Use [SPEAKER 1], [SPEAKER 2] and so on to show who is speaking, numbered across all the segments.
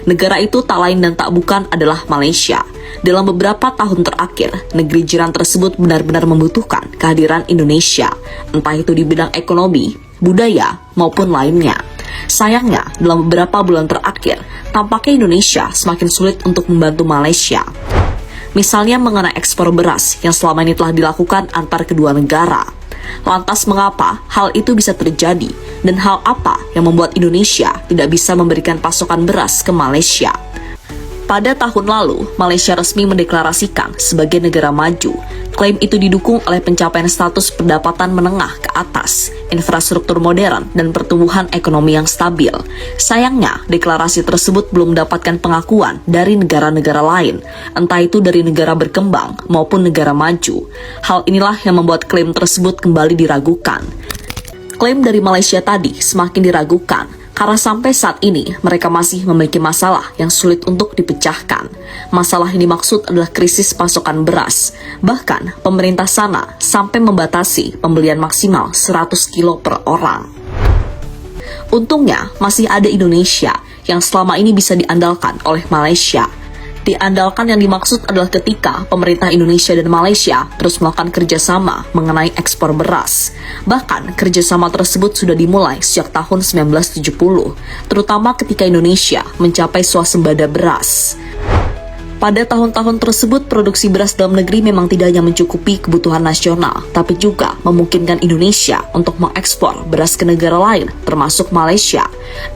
[SPEAKER 1] Negara itu tak lain dan tak bukan adalah Malaysia. Dalam beberapa tahun terakhir, negeri jiran tersebut benar-benar membutuhkan kehadiran Indonesia, entah itu di bidang ekonomi, budaya, maupun lainnya. Sayangnya, dalam beberapa bulan terakhir, tampaknya Indonesia semakin sulit untuk membantu Malaysia. Misalnya mengenai ekspor beras yang selama ini telah dilakukan antar kedua negara. Lantas mengapa hal itu bisa terjadi dan hal apa yang membuat Indonesia tidak bisa memberikan pasokan beras ke Malaysia? Pada tahun lalu, Malaysia resmi mendeklarasikan sebagai negara maju. Klaim itu didukung oleh pencapaian status pendapatan menengah ke atas, infrastruktur modern, dan pertumbuhan ekonomi yang stabil. Sayangnya, deklarasi tersebut belum mendapatkan pengakuan dari negara-negara lain, entah itu dari negara berkembang maupun negara maju. Hal inilah yang membuat klaim tersebut kembali diragukan. Klaim dari Malaysia tadi semakin diragukan, karena sampai saat ini mereka masih memiliki masalah yang sulit untuk dipecahkan. Masalah yang dimaksud adalah krisis pasokan beras. Bahkan pemerintah sana sampai membatasi pembelian maksimal 100 kilo per orang. Untungnya masih ada Indonesia yang selama ini bisa diandalkan oleh Malaysia. Diandalkan yang dimaksud adalah ketika pemerintah Indonesia dan Malaysia terus melakukan kerjasama mengenai ekspor beras. Bahkan kerjasama tersebut sudah dimulai sejak tahun 1970, terutama ketika Indonesia mencapai swasembada beras. Pada tahun-tahun tersebut, produksi beras dalam negeri memang tidak hanya mencukupi kebutuhan nasional, tapi juga memungkinkan Indonesia untuk mengekspor beras ke negara lain, termasuk Malaysia.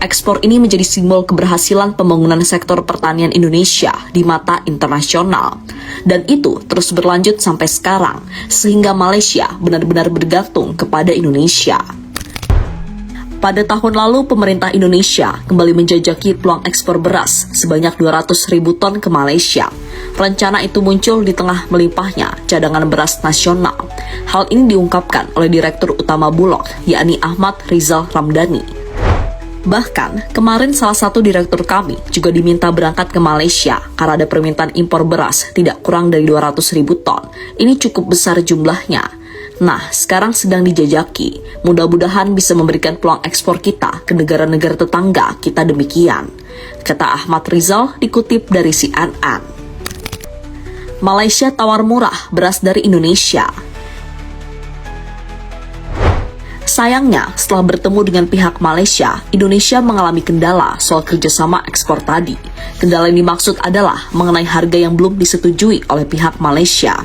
[SPEAKER 1] Ekspor ini menjadi simbol keberhasilan pembangunan sektor pertanian Indonesia di mata internasional. Dan itu terus berlanjut sampai sekarang, sehingga Malaysia benar-benar bergantung kepada Indonesia. Pada tahun lalu, pemerintah Indonesia kembali menjajaki peluang ekspor beras sebanyak 200.000 ton ke Malaysia. Rencana itu muncul di tengah melimpahnya cadangan beras nasional. Hal ini diungkapkan oleh Direktur Utama Bulog, yakni Ahmad Rizal Ramdhani. Bahkan, kemarin salah satu direktur kami juga diminta berangkat ke Malaysia karena ada permintaan impor beras tidak kurang dari 200.000 ton. Ini cukup besar jumlahnya. Nah, sekarang sedang dijajaki. Mudah-mudahan bisa memberikan peluang ekspor kita ke negara-negara tetangga kita demikian, kata Ahmad Rizal dikutip dari CNN. Malaysia tawar murah beras dari Indonesia. Sayangnya, setelah bertemu dengan pihak Malaysia, Indonesia mengalami kendala soal kerjasama ekspor tadi. Kendala yang dimaksud adalah mengenai harga yang belum disetujui oleh pihak Malaysia.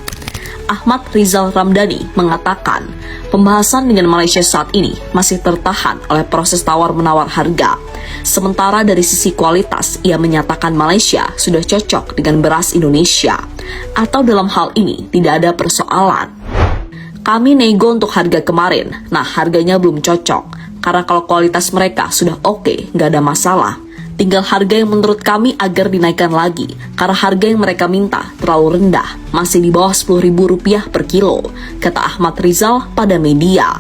[SPEAKER 1] Ahmad Rizal Ramdhani mengatakan, pembahasan dengan Malaysia saat ini masih tertahan oleh proses tawar-menawar harga. Sementara dari sisi kualitas, ia menyatakan Malaysia sudah cocok dengan beras Indonesia. Atau dalam hal ini, tidak ada persoalan. Kami nego untuk harga kemarin, nah harganya belum cocok. Karena kalau kualitas mereka sudah oke, nggak ada masalah. Tinggal harga yang menurut kami agar dinaikkan lagi, karena harga yang mereka minta terlalu rendah, masih di bawah Rp10.000 per kilo, kata Ahmad Rizal pada media.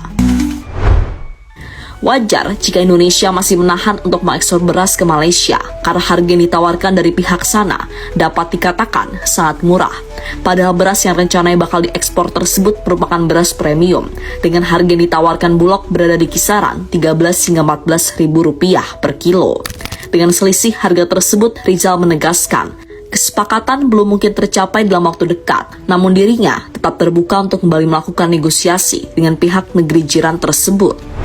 [SPEAKER 1] Wajar jika Indonesia masih menahan untuk mengekspor beras ke Malaysia, karena harga yang ditawarkan dari pihak sana dapat dikatakan sangat murah. Padahal beras yang rencananya bakal diekspor tersebut merupakan beras premium, dengan harga yang ditawarkan Bulog berada di kisaran Rp13 hingga Rp14.000 per kilo. Dengan selisih harga tersebut, Rizal menegaskan, kesepakatan belum mungkin tercapai dalam waktu dekat, namun dirinya tetap terbuka untuk kembali melakukan negosiasi dengan pihak negeri jiran tersebut.